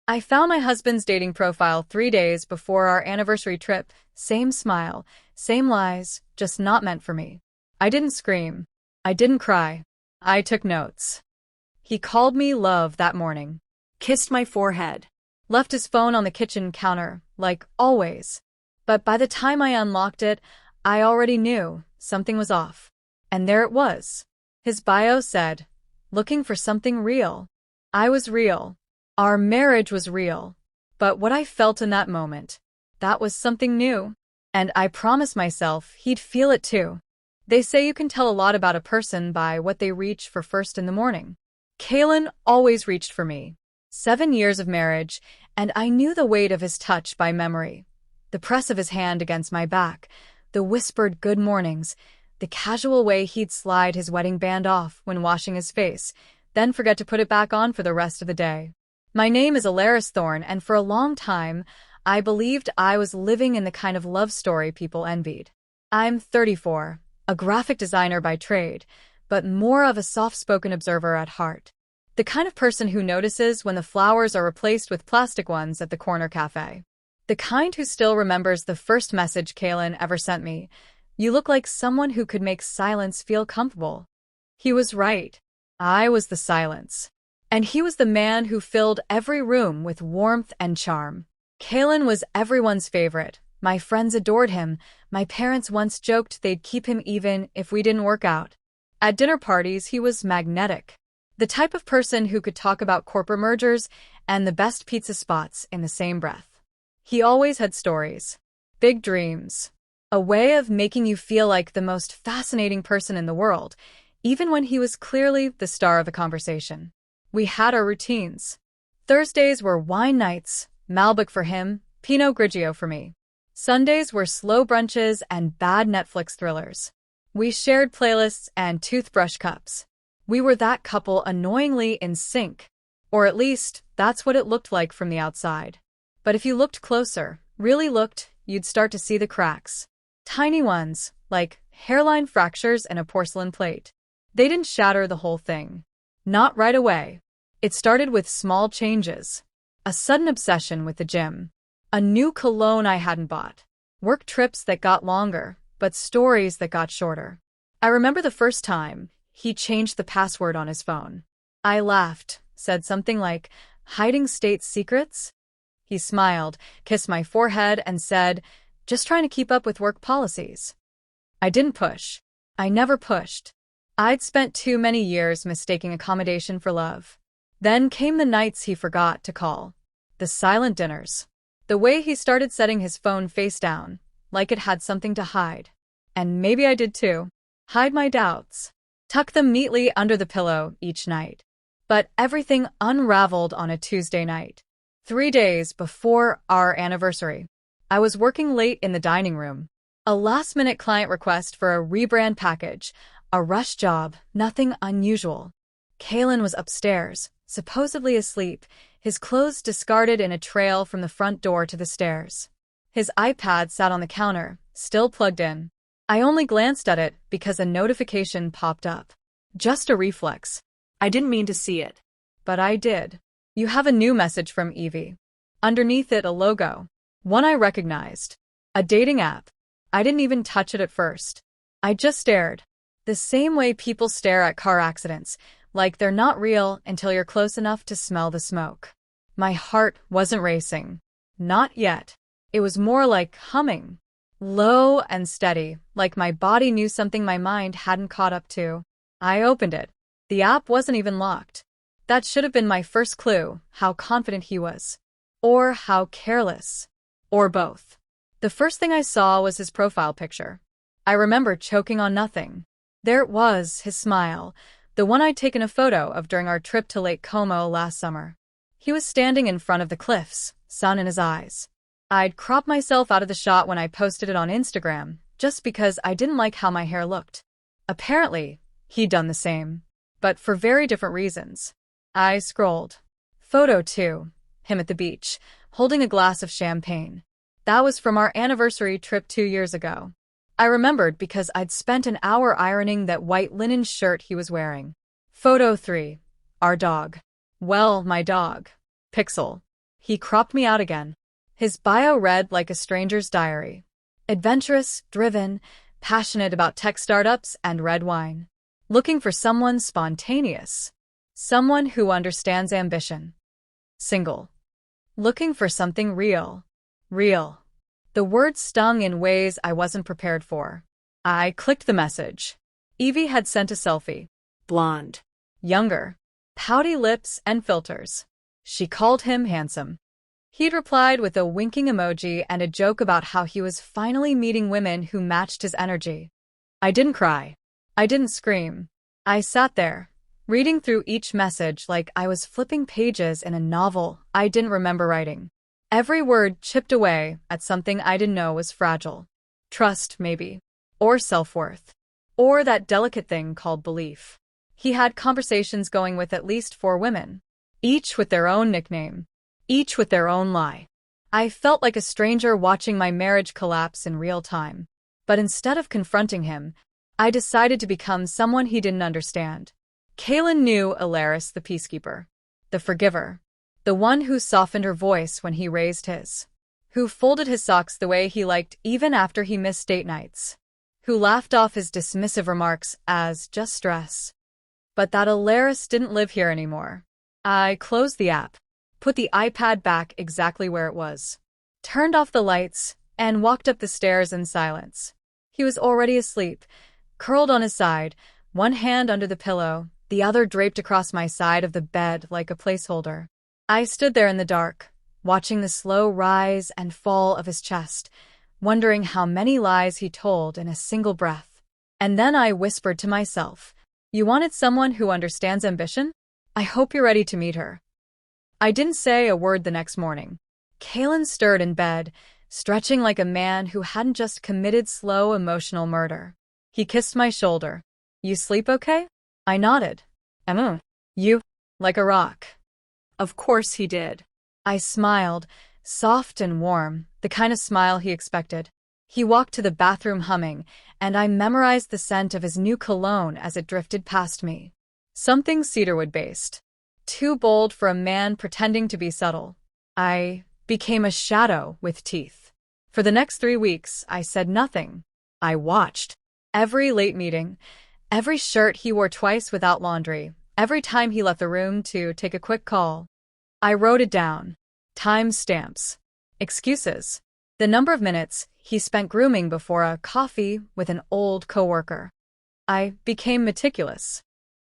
I found my husband's dating profile 3 days before our anniversary trip. Same smile, same lies, just not meant for me. I didn't scream. I didn't cry. I took notes. He called me love that morning, kissed my forehead, left his phone on the kitchen counter, like always. But by the time I unlocked it, I already knew something was off. And there it was. His bio said, looking for something real. I was real. Our marriage was real. But what I felt in that moment, that was something new. And I promised myself he'd feel it too. They say you can tell a lot about a person by what they reach for first in the morning. Kalen always reached for me. 7 years of marriage, and I knew the weight of his touch by memory. The press of his hand against my back, the whispered good mornings, the casual way he'd slide his wedding band off when washing his face, then forget to put it back on for the rest of the day. My name is Alaris Thorne, and for a long time, I believed I was living in the kind of love story people envied. I'm 34, a graphic designer by trade, but more of a soft-spoken observer at heart. The kind of person who notices when the flowers are replaced with plastic ones at the corner cafe. The kind who still remembers the first message Kalen ever sent me. You look like someone who could make silence feel comfortable. He was right. I was the silence. And he was the man who filled every room with warmth and charm. Kalen was everyone's favorite. My friends adored him. My parents once joked they'd keep him even if we didn't work out. At dinner parties, he was magnetic. The type of person who could talk about corporate mergers and the best pizza spots in the same breath. He always had stories, big dreams, a way of making you feel like the most fascinating person in the world, even when he was clearly the star of the conversation. We had our routines. Thursdays were wine nights, Malbec for him, Pinot Grigio for me. Sundays were slow brunches and bad Netflix thrillers. We shared playlists and toothbrush cups. We were that couple annoyingly in sync. Or at least, that's what it looked like from the outside. But if you looked closer, really looked, you'd start to see the cracks. Tiny ones, like hairline fractures in a porcelain plate. They didn't shatter the whole thing. Not right away. It started with small changes. A sudden obsession with the gym. A new cologne I hadn't bought. Work trips that got longer, but stories that got shorter. I remember the first time he changed the password on his phone. I laughed, said something like, hiding state secrets? He smiled, kissed my forehead, and said, just trying to keep up with work policies. I didn't push. I never pushed. I'd spent too many years mistaking accommodation for love. Then came the nights he forgot to call. The silent dinners. The way he started setting his phone face down, like it had something to hide. And maybe I did too. Hide my doubts. Tuck them neatly under the pillow each night. But everything unraveled on a Tuesday night. 3 days before our anniversary. I was working late in the dining room. A last-minute client request for a rebrand package. A rush job, nothing unusual. Kalen was upstairs, supposedly asleep, his clothes discarded in a trail from the front door to the stairs. His iPad sat on the counter, still plugged in. I only glanced at it because a notification popped up. Just a reflex. I didn't mean to see it. But I did. You have a new message from Evie. Underneath it, a logo. One I recognized. A dating app. I didn't even touch it at first. I just stared. The same way people stare at car accidents, like they're not real until you're close enough to smell the smoke. My heart wasn't racing. Not yet. It was more like humming. Low and steady, like my body knew something my mind hadn't caught up to. I opened it. The app wasn't even locked. That should have been my first clue, how confident he was. Or how careless. Or both. The first thing I saw was his profile picture. I remember choking on nothing. There it was, his smile, the one I'd taken a photo of during our trip to Lake Como last summer. He was standing in front of the cliffs, sun in his eyes. I'd cropped myself out of the shot when I posted it on Instagram, just because I didn't like how my hair looked. Apparently, he'd done the same. But for very different reasons. I scrolled. Photo 2. Him at the beach, holding a glass of champagne. That was from our anniversary trip 2 years ago. I remembered because I'd spent an hour ironing that white linen shirt he was wearing. Photo 3. Our dog. Well, my dog. Pixel. He cropped me out again. His bio read like a stranger's diary. Adventurous, driven, passionate about tech startups and red wine. Looking for someone spontaneous. Someone who understands ambition. Single. Looking for something real. Real. The words stung in ways I wasn't prepared for. I clicked the message. Evie had sent a selfie. Blonde. Younger. Pouty lips and filters. She called him handsome. He'd replied with a winking emoji and a joke about how he was finally meeting women who matched his energy. I didn't cry. I didn't scream. I sat there, reading through each message like I was flipping pages in a novel I didn't remember writing. Every word chipped away at something I didn't know was fragile. Trust, maybe. Or self-worth. Or that delicate thing called belief. He had conversations going with at least 4 women. Each with their own nickname. Each with their own lie. I felt like a stranger watching my marriage collapse in real time. But instead of confronting him, I decided to become someone he didn't understand. Kaylin knew Alaris the peacekeeper. The forgiver. The one who softened her voice when he raised his. Who folded his socks the way he liked even after he missed date nights. Who laughed off his dismissive remarks as just stress. But that Alaris didn't live here anymore. I closed the app. Put the iPad back exactly where it was. Turned off the lights, and walked up the stairs in silence. He was already asleep, curled on his side, one hand under the pillow, the other draped across my side of the bed like a placeholder. I stood there in the dark, watching the slow rise and fall of his chest, wondering how many lies he told in a single breath. And then I whispered to myself, "You wanted someone who understands ambition? I hope you're ready to meet her." I didn't say a word the next morning. Kaylin stirred in bed, stretching like a man who hadn't just committed slow emotional murder. He kissed my shoulder. "You sleep okay?" I nodded. You? Like a rock. Of course he did. I smiled, soft and warm, the kind of smile he expected. He walked to the bathroom humming, and I memorized the scent of his new cologne as it drifted past me. Something cedarwood-based. Too bold for a man pretending to be subtle. I became a shadow with teeth. For the next 3 weeks, I said nothing. I watched. Every late meeting, every shirt he wore twice without laundry, every time he left the room to take a quick call. I wrote it down. Time stamps. Excuses. The number of minutes he spent grooming before a coffee with an old coworker. I became meticulous.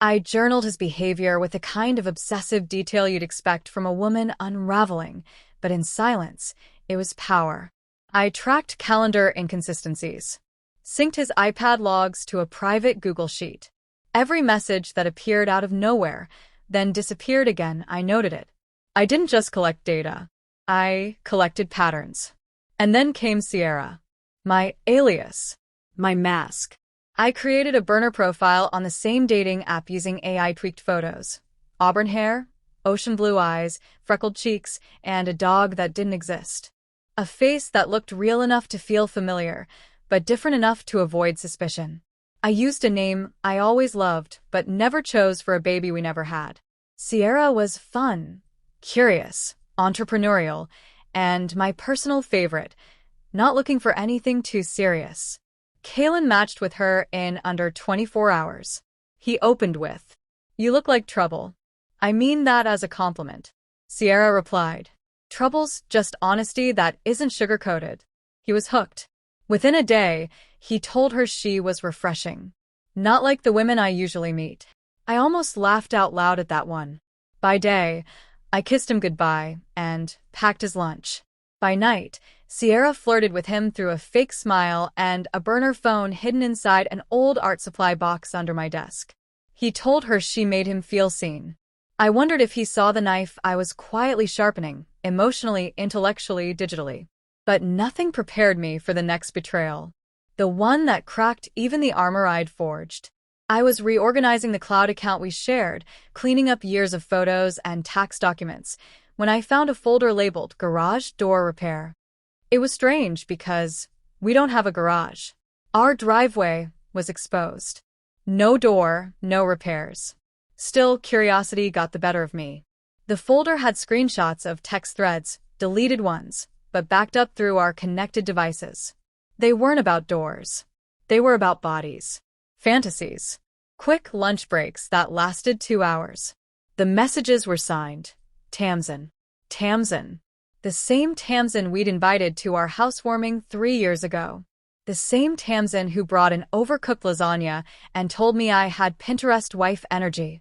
I journaled his behavior with the kind of obsessive detail you'd expect from a woman unraveling, but in silence, it was power. I tracked calendar inconsistencies. Synced his iPad logs to a private Google Sheet. Every message that appeared out of nowhere, then disappeared again, I noted it. I didn't just collect data. I collected patterns. And then came Sierra. My alias. My mask. I created a burner profile on the same dating app using AI-tweaked photos. Auburn hair, ocean blue eyes, freckled cheeks, and a dog that didn't exist. A face that looked real enough to feel familiar, but different enough to avoid suspicion. I used a name I always loved, but never chose for a baby we never had. Sierra was fun, curious, entrepreneurial, and my personal favorite, not looking for anything too serious. Kaylin matched with her in under 24 hours. He opened with, "You look like trouble. I mean that as a compliment." Sierra replied, "Trouble's just honesty that isn't sugar-coated." He was hooked. Within a day, he told her she was refreshing. Not like the women I usually meet. I almost laughed out loud at that one. By day, I kissed him goodbye and packed his lunch. By night, Sierra flirted with him through a fake smile and a burner phone hidden inside an old art supply box under my desk. He told her she made him feel seen. I wondered if he saw the knife I was quietly sharpening, emotionally, intellectually, digitally. But nothing prepared me for the next betrayal. The one that cracked even the armor I'd forged. I was reorganizing the cloud account we shared, cleaning up years of photos and tax documents, when I found a folder labeled Garage Door Repair. It was strange because we don't have a garage. Our driveway was exposed. No door, no repairs. Still, curiosity got the better of me. The folder had screenshots of text threads, deleted ones, but backed up through our connected devices. They weren't about doors. They were about bodies. Fantasies. Quick lunch breaks that lasted 2 hours. The messages were signed, Tamsin. Tamsin. The same Tamsin we'd invited to our housewarming 3 years ago. The same Tamsin who brought an overcooked lasagna and told me I had Pinterest wife energy.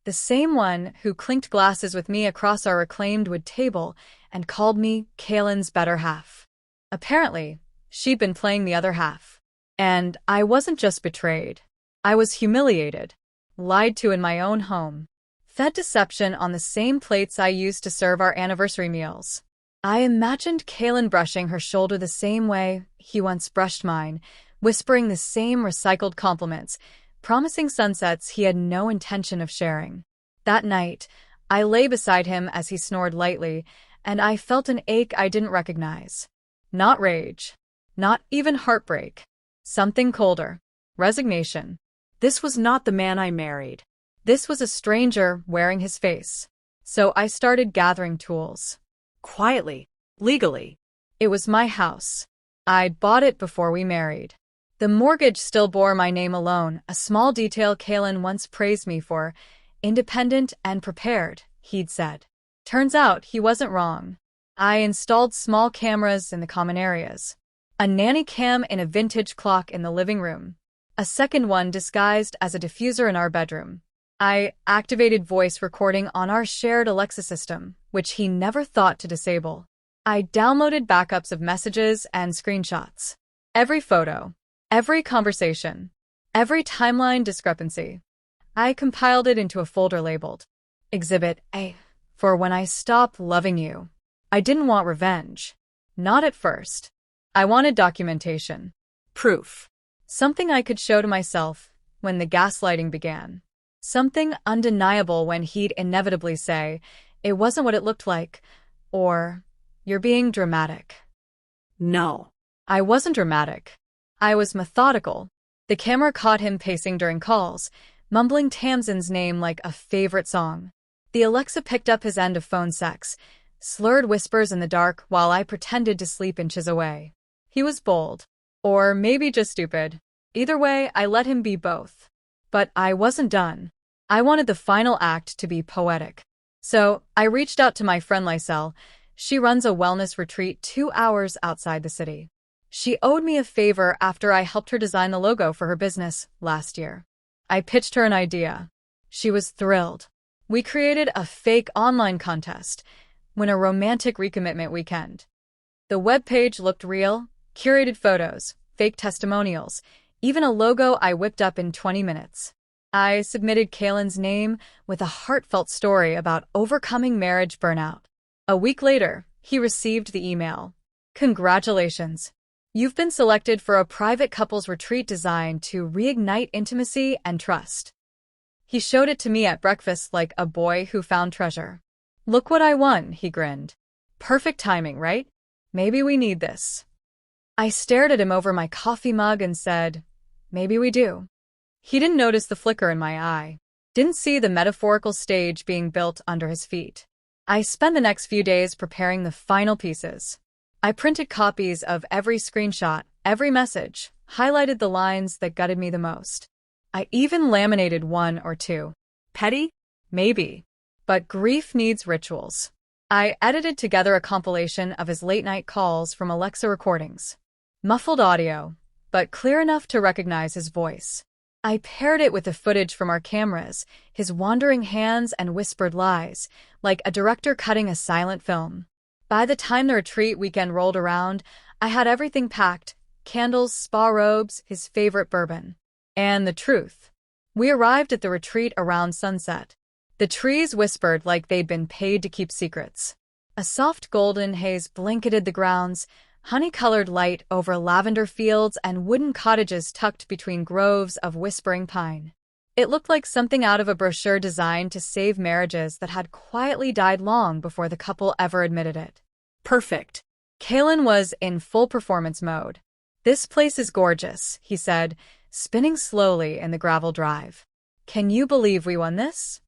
The same one who clinked glasses with me across our reclaimed wood table and called me Kaylin's better half. Apparently, she'd been playing the other half. And I wasn't just betrayed. I was humiliated, lied to in my own home, fed deception on the same plates I used to serve our anniversary meals. I imagined Kaylin brushing her shoulder the same way he once brushed mine, whispering the same recycled compliments, promising sunsets he had no intention of sharing. That night, I lay beside him as he snored lightly, and I felt an ache I didn't recognize. Not rage. Not even heartbreak. Something colder. Resignation. This was not the man I married. This was a stranger wearing his face. So I started gathering tools. Quietly. Legally. It was my house. I'd bought it before we married. The mortgage still bore my name alone, a small detail Kaylin once praised me for. Independent and prepared, he'd said. Turns out he wasn't wrong. I installed small cameras in the common areas. A nanny cam in a vintage clock in the living room. A second one disguised as a diffuser in our bedroom. I activated voice recording on our shared Alexa system, which he never thought to disable. I downloaded backups of messages and screenshots. Every photo, every conversation, every timeline discrepancy. I compiled it into a folder labeled Exhibit A, for when I stop loving you. I didn't want revenge. Not at first. I wanted documentation. Proof. Something I could show to myself when the gaslighting began. Something undeniable when he'd inevitably say, it wasn't what it looked like, or, you're being dramatic. No. I wasn't dramatic. I was methodical. The camera caught him pacing during calls, mumbling Tamsin's name like a favorite song. The Alexa picked up his end of phone sex, slurred whispers in the dark while I pretended to sleep inches away. He was bold. Or maybe just stupid. Either way, I let him be both. But I wasn't done. I wanted the final act to be poetic. So, I reached out to my friend Lysel. She runs a wellness retreat 2 hours outside the city. She owed me a favor after I helped her design the logo for her business last year. I pitched her an idea. She was thrilled. We created a fake online contest, win a romantic recommitment weekend. The webpage looked real, curated photos, fake testimonials, even a logo I whipped up in 20 minutes. I submitted Kaylin's name with a heartfelt story about overcoming marriage burnout. A week later, he received the email. Congratulations. You've been selected for a private couples retreat designed to reignite intimacy and trust. He showed it to me at breakfast like a boy who found treasure. Look what I won, he grinned. Perfect timing, right? Maybe we need this. I stared at him over my coffee mug and said, maybe we do. He didn't notice the flicker in my eye, didn't see the metaphorical stage being built under his feet. I spent the next few days preparing the final pieces. I printed copies of every screenshot, every message, highlighted the lines that gutted me the most. I even laminated 1 or 2. Petty? Maybe. But grief needs rituals. I edited together a compilation of his late-night calls from Alexa recordings. Muffled audio, but clear enough to recognize his voice. I paired it with the footage from our cameras, his wandering hands and whispered lies, like a director cutting a silent film. By the time the retreat weekend rolled around, I had everything packed: candles, spa robes, his favorite bourbon. And the truth. We arrived at the retreat around sunset. The trees whispered like they'd been paid to keep secrets. A soft golden haze blanketed the grounds, honey-colored light over lavender fields and wooden cottages tucked between groves of whispering pine. It looked like something out of a brochure designed to save marriages that had quietly died long before the couple ever admitted it. Perfect. Kaylin was in full performance mode. This place is gorgeous, he said, spinning slowly in the gravel drive. Can you believe we won this?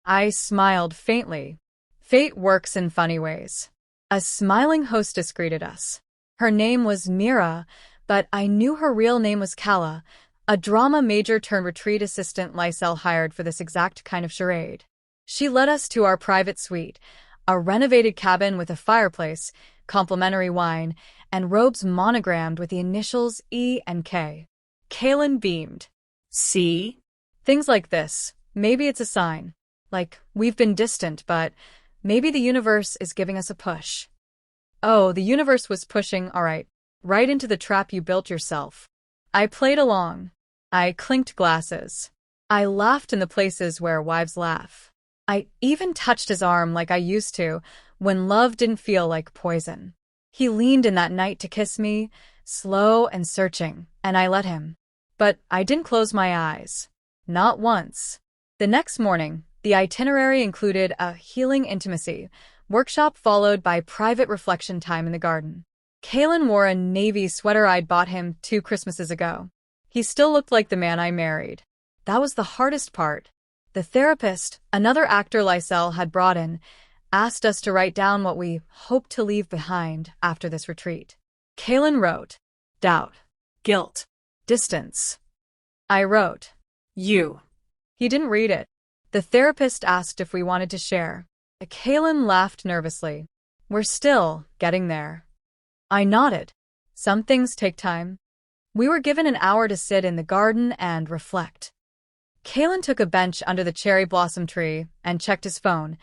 I smiled faintly. Fate works in funny ways. A smiling hostess greeted us. Her name was Mira, but I knew her real name was Kala, a drama major turned retreat assistant Lysel hired for this exact kind of charade. She led us to our private suite, a renovated cabin with a fireplace, complimentary wine, and robes monogrammed with the initials E and K. Kaylin beamed. See? Things like this. Maybe it's a sign. Like, we've been distant, but maybe the universe is giving us a push. Oh, the universe was pushing, all right, right into the trap you built yourself. I played along. I clinked glasses. I laughed in the places where wives laugh. I even touched his arm like I used to when love didn't feel like poison. He leaned in that night to kiss me, slow and searching, and I let him. But I didn't close my eyes. Not once. The next morning, the itinerary included a healing intimacy workshop followed by private reflection time in the garden. Kaylin wore a navy sweater I'd bought him 2 Christmases ago. He still looked like the man I married. That was the hardest part. The therapist, another actor Lysel had brought in, asked us to write down what we hoped to leave behind after this retreat. Kaylin wrote, doubt, Guilt. distance. I wrote, You. He didn't read it. The therapist asked if we wanted to share. Kaylin laughed nervously. We're still getting there. I nodded. Some things take time. We were given an hour to sit in the garden and reflect. Kaylin took a bench under the cherry blossom tree and checked his phone,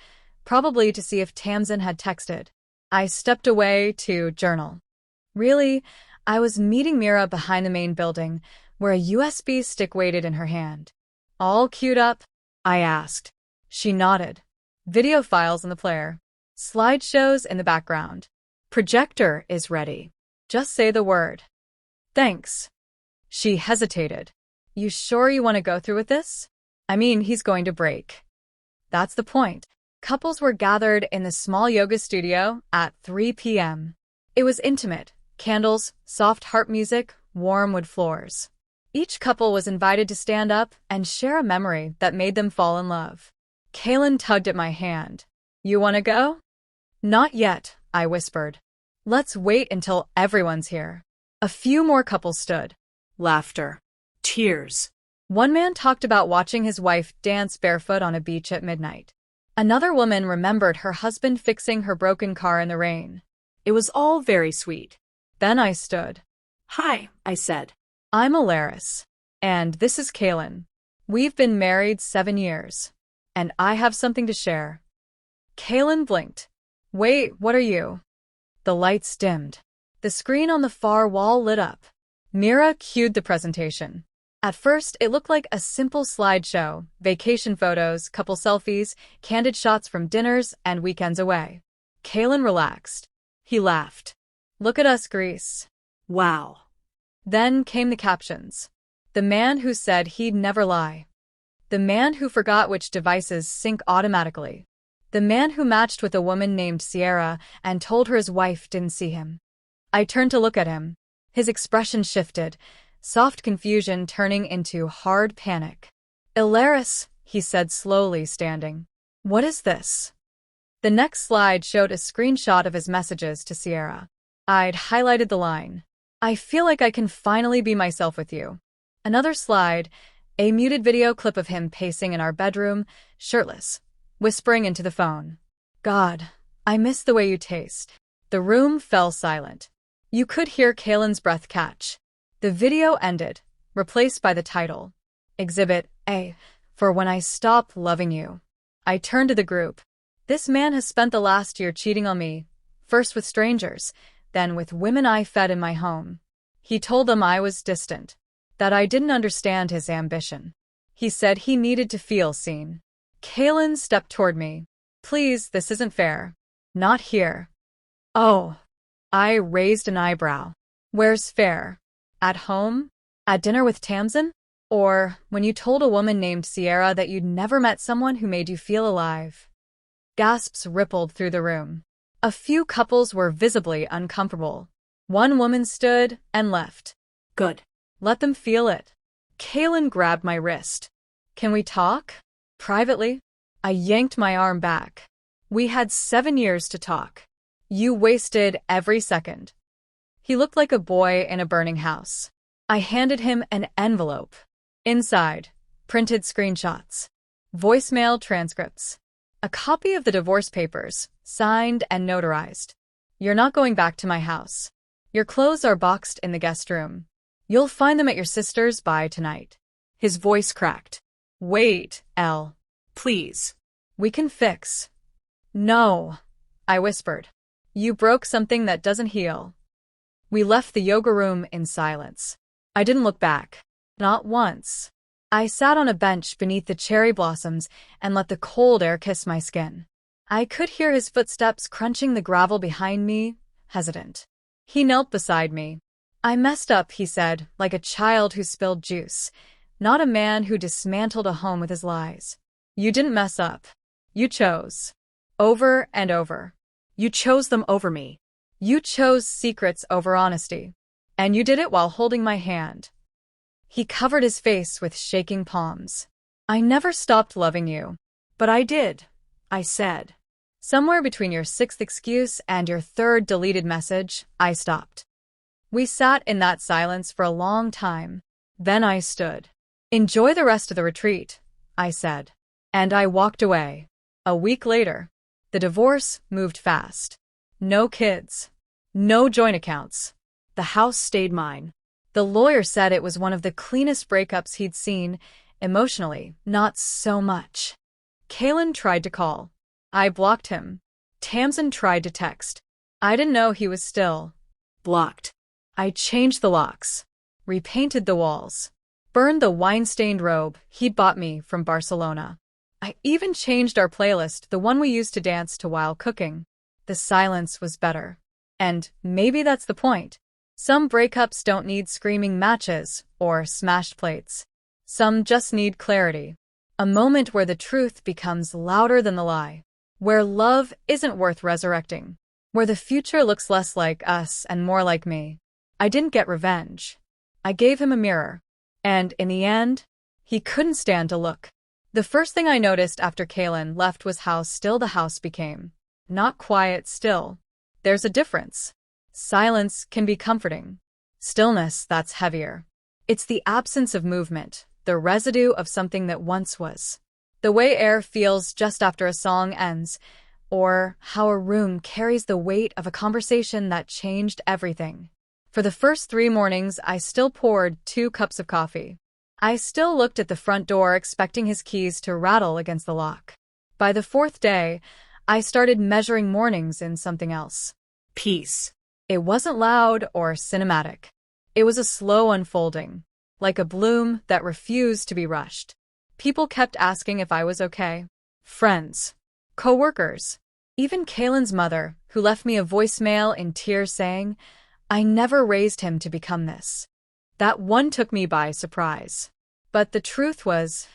probably to see if Tamsin had texted. I stepped away to journal. Really, I was meeting Mira behind the main building, where a USB stick waited in her hand. All queued up? I asked. She nodded. Video files in the player. Slideshows in the background. Projector is ready. Just say the word. Thanks. She hesitated. You sure you want to go through with this? I mean, he's going to break. That's the point. Couples were gathered in the small yoga studio at 3 p.m. It was intimate. Candles, soft harp music, warm wood floors. Each couple was invited to stand up and share a memory that made them fall in love. Kaylin tugged at my hand. You want to go? Not yet, I whispered. Let's wait until everyone's here. A few more couples stood. Laughter. Tears. One man talked about watching his wife dance barefoot on a beach at midnight. Another woman remembered her husband fixing her broken car in the rain. It was all very sweet. Then I stood. Hi, I said. I'm Alaris. And this is Kaylin. We've been married 7 years. And I have something to share. Kaylin blinked. Wait, what are you? The lights dimmed. The screen on the far wall lit up. Mira cued the presentation. At first, it looked like a simple slideshow, vacation photos, couple selfies, candid shots from dinners and weekends away. Kaylin relaxed. He laughed. Look at us, Greece. Wow. Then came the captions. The man who said he'd never lie. The man who forgot which devices sync automatically. The man who matched with a woman named Sierra and told her his wife didn't see him. I turned to look at him. His expression shifted, soft confusion turning into hard panic. Alaris, he said slowly, standing. What is this? The next slide showed a screenshot of his messages to Sierra. I'd highlighted the line. I feel like I can finally be myself with you. Another slide, a muted video clip of him pacing in our bedroom, shirtless, whispering into the phone. God, I miss the way you taste. The room fell silent. You could hear Kaylin's breath catch. The video ended, replaced by the title. Exhibit A, for when I stop loving you. I turned to the group. This man has spent the last year cheating on me, first with strangers, then with women I fed in my home. He told them I was distant, that I didn't understand his ambition. He said he needed to feel seen. Kaylin stepped toward me. Please, this isn't fair. Not here. Oh. I raised an eyebrow. Where's fair? At home? At dinner with Tamsin? Or when you told a woman named Sierra that you'd never met someone who made you feel alive? Gasps rippled through the room. A few couples were visibly uncomfortable. One woman stood and left. Good. Let them feel it. Kaylin grabbed my wrist. Can we talk? Privately? I yanked my arm back. We had 7 years to talk. You wasted every second. He looked like a boy in a burning house. I handed him an envelope. Inside, printed screenshots, voicemail transcripts, a copy of the divorce papers, signed and notarized. You're not going back to my house. Your clothes are boxed in the guest room. You'll find them at your sister's by tonight. His voice cracked. Wait, Elle. Please. We can fix. No, I whispered. You broke something that doesn't heal. We left the yoga room in silence. I didn't look back. Not once. I sat on a bench beneath the cherry blossoms and let the cold air kiss my skin. I could hear his footsteps crunching the gravel behind me, hesitant. He knelt beside me. I messed up, he said, like a child who spilled juice, not a man who dismantled a home with his lies. You didn't mess up. You chose. Over and over. You chose them over me. You chose secrets over honesty. And you did it while holding my hand. He covered his face with shaking palms. I never stopped loving you. But I did, I said. Somewhere between your 6th excuse and your 3rd deleted message, I stopped. We sat in that silence for a long time. Then I stood. Enjoy the rest of the retreat, I said. And I walked away. A week later, the divorce moved fast. No kids. No joint accounts. The house stayed mine. The lawyer said it was one of the cleanest breakups he'd seen. Emotionally, not so much. Kalen tried to call. I blocked him. Tamsin tried to text. I didn't know he was still blocked. I changed the locks, repainted the walls, burned the wine-stained robe he'd bought me from Barcelona. I even changed our playlist, the one we used to dance to while cooking. The silence was better. And maybe that's the point. Some breakups don't need screaming matches or smashed plates. Some just need clarity. A moment where the truth becomes louder than the lie. Where love isn't worth resurrecting. Where the future looks less like us and more like me. I didn't get revenge. I gave him a mirror. And in the end, he couldn't stand to look. The first thing I noticed after Kalen left was how still the house became. Not quiet still. There's a difference. Silence can be comforting. Stillness, that's heavier. It's the absence of movement, the residue of something that once was. The way air feels just after a song ends, or how a room carries the weight of a conversation that changed everything. For the first 3 mornings, I still poured 2 cups of coffee. I still looked at the front door expecting his keys to rattle against the lock. By the 4th day, I started measuring mornings in something else. Peace. It wasn't loud or cinematic. It was a slow unfolding, like a bloom that refused to be rushed. People kept asking if I was okay. Friends, co-workers, even Kalen's mother, who left me a voicemail in tears saying, I never raised him to become this. That one took me by surprise. But the truth was,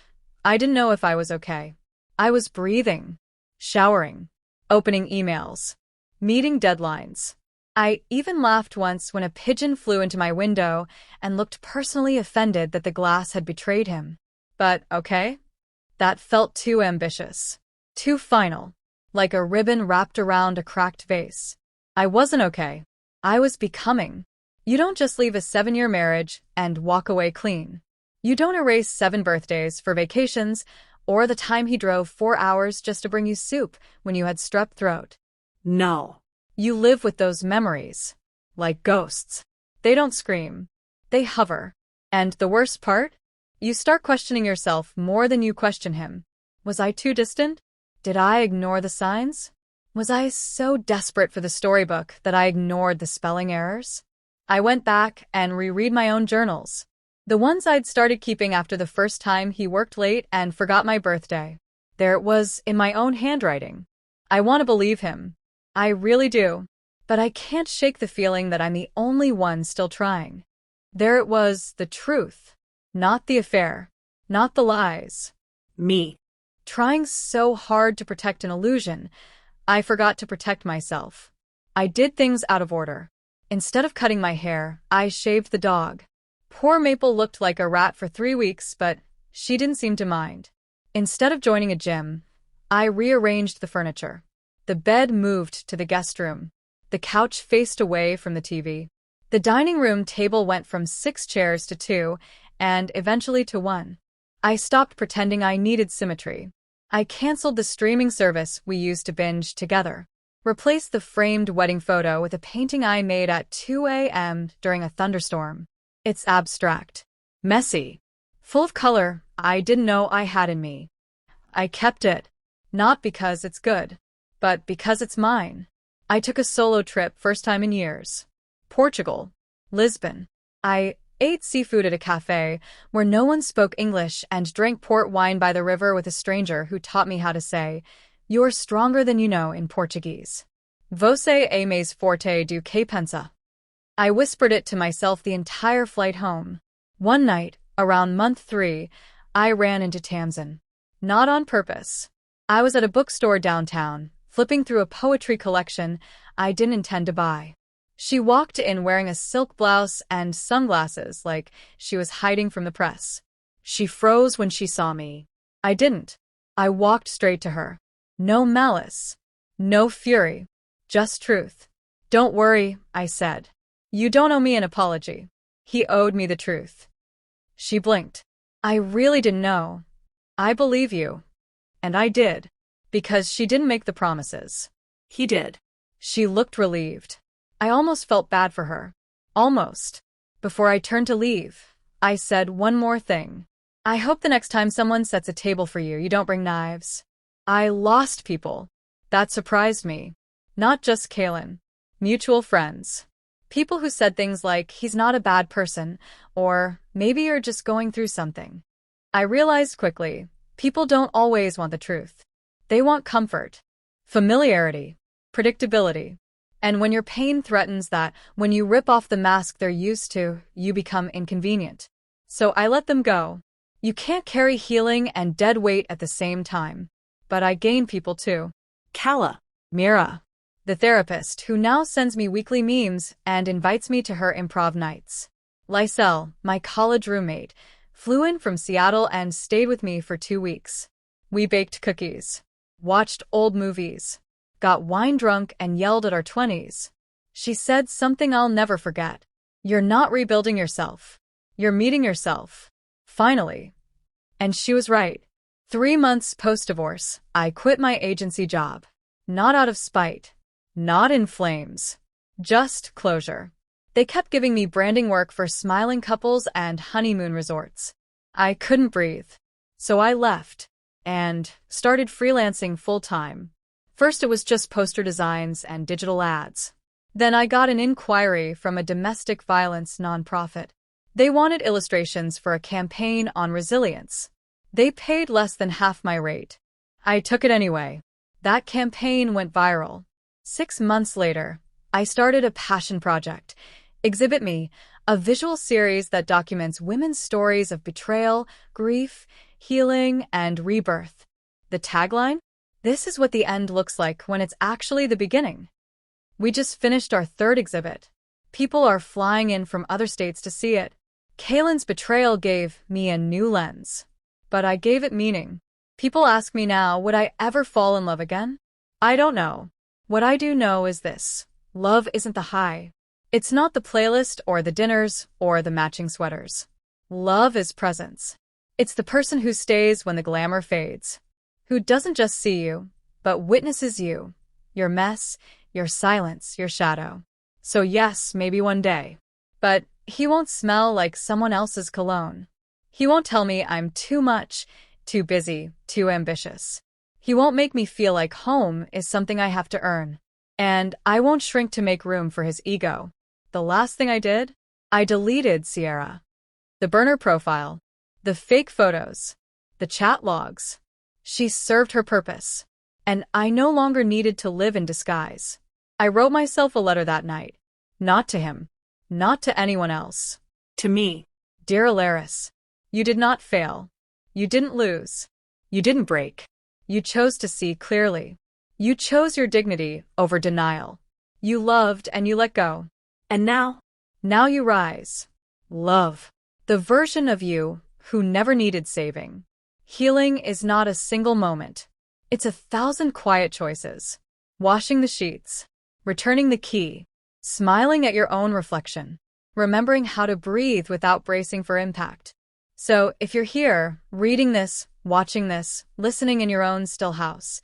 I didn't know if I was okay. I was breathing, showering, opening emails, meeting deadlines. I even laughed once when a pigeon flew into my window and looked personally offended that the glass had betrayed him. But okay? That felt too ambitious. Too final. Like a ribbon wrapped around a cracked vase. I wasn't okay. I was becoming. You don't just leave a 7-year marriage and walk away clean. You don't erase 7 birthdays for vacations or the time he drove 4 hours just to bring you soup when you had strep throat. No. You live with those memories. Like ghosts. They don't scream. They hover. And the worst part? You start questioning yourself more than you question him. Was I too distant? Did I ignore the signs? Was I so desperate for the storybook that I ignored the spelling errors? I went back and reread my own journals. The ones I'd started keeping after the first time he worked late and forgot my birthday. There it was in my own handwriting. I want to believe him. I really do. But I can't shake the feeling that I'm the only one still trying. There it was, the truth. Not the affair. Not the lies. Me. Trying so hard to protect an illusion, I forgot to protect myself. I did things out of order. Instead of cutting my hair, I shaved the dog. Poor Maple looked like a rat for 3 weeks, but she didn't seem to mind. Instead of joining a gym, I rearranged the furniture. The bed moved to the guest room. The couch faced away from the TV. The dining room table went from 6 chairs to 2, and eventually to 1. I stopped pretending I needed symmetry. I canceled the streaming service we used to binge together. Replaced the framed wedding photo with a painting I made at 2 a.m. during a thunderstorm. It's abstract. Messy. Full of color I didn't know I had in me. I kept it. Not because it's good, but because it's mine. I took a solo trip, first time in years. Portugal. Lisbon. I ate seafood at a cafe where no one spoke English and drank port wine by the river with a stranger who taught me how to say, "You're stronger than you know" in Portuguese. Você é mais forte do que pensa. I whispered it to myself the entire flight home. One night, around month 3, I ran into Tamsin. Not on purpose. I was at a bookstore downtown, flipping through a poetry collection I didn't intend to buy. She walked in wearing a silk blouse and sunglasses like she was hiding from the press. She froze when she saw me. I didn't. I walked straight to her. No malice. No fury. Just truth. "Don't worry," I said. "You don't owe me an apology." He owed me the truth. She blinked. "I really didn't know." "I believe you." And I did. Because she didn't make the promises. He did. She looked relieved. I almost felt bad for her. Almost. Before I turned to leave, I said one more thing. "I hope the next time someone sets a table for you, you don't bring knives." I lost people. That surprised me. Not just Kaylin. Mutual friends. People who said things like, "He's not a bad person," or "Maybe you're just going through something." I realized quickly, people don't always want the truth. They want comfort, familiarity, predictability. And when your pain threatens that, when you rip off the mask they're used to, you become inconvenient. So I let them go. You can't carry healing and dead weight at the same time. But I gain people too. Kala. Mira, the therapist who now sends me weekly memes and invites me to her improv nights. Lysel, my college roommate, flew in from Seattle and stayed with me for 2 weeks. We baked cookies, watched old movies, got wine drunk and yelled at our 20s. She said something I'll never forget. "You're not rebuilding yourself. You're meeting yourself. Finally." And she was right. 3 months post-divorce, I quit my agency job. Not out of spite. Not in flames. Just closure. They kept giving me branding work for smiling couples and honeymoon resorts. I couldn't breathe. So I left and started freelancing full-time. First it was just poster designs and digital ads. Then I got an inquiry from a domestic violence nonprofit. They wanted illustrations for a campaign on resilience. They paid less than half my rate. I took it anyway. That campaign went viral. 6 months later, I started a passion project, Exhibit Me, a visual series that documents women's stories of betrayal, grief, healing, and rebirth. The tagline? "This is what the end looks like when it's actually the beginning." We just finished our 3rd exhibit. People are flying in from other states to see it. Kaylin's betrayal gave me a new lens. But I gave it meaning. People ask me now, would I ever fall in love again? I don't know. What I do know is this. Love isn't the high. It's not the playlist or the dinners or the matching sweaters. Love is presence. It's the person who stays when the glamour fades. Who doesn't just see you, but witnesses you. Your mess, your silence, your shadow. So yes, maybe one day. But he won't smell like someone else's cologne. He won't tell me I'm too much, too busy, too ambitious. He won't make me feel like home is something I have to earn. And I won't shrink to make room for his ego. The last thing I did? I deleted Sierra. The burner profile. The fake photos. The chat logs. She served her purpose. And I no longer needed to live in disguise. I wrote myself a letter that night. Not to him. Not to anyone else. To me. Dear Alaris, you did not fail. You didn't lose. You didn't break. You chose to see clearly. You chose your dignity over denial. You loved and you let go. And now? Now you rise. Love. The version of you who never needed saving. Healing is not a single moment. It's 1,000 quiet choices. washing the sheets, returning the key, smiling at your own reflection, remembering how to breathe without bracing for impact. So, if you're here, reading this, watching this, listening in your own still house,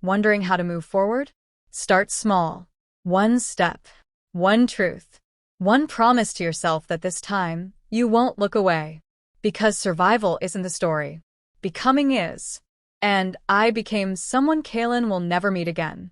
wondering how to move forward, start small. One step, one truth, one promise to yourself that this time, you won't look away. Because survival isn't the story. Becoming is. And I became someone Kaylin will never meet again.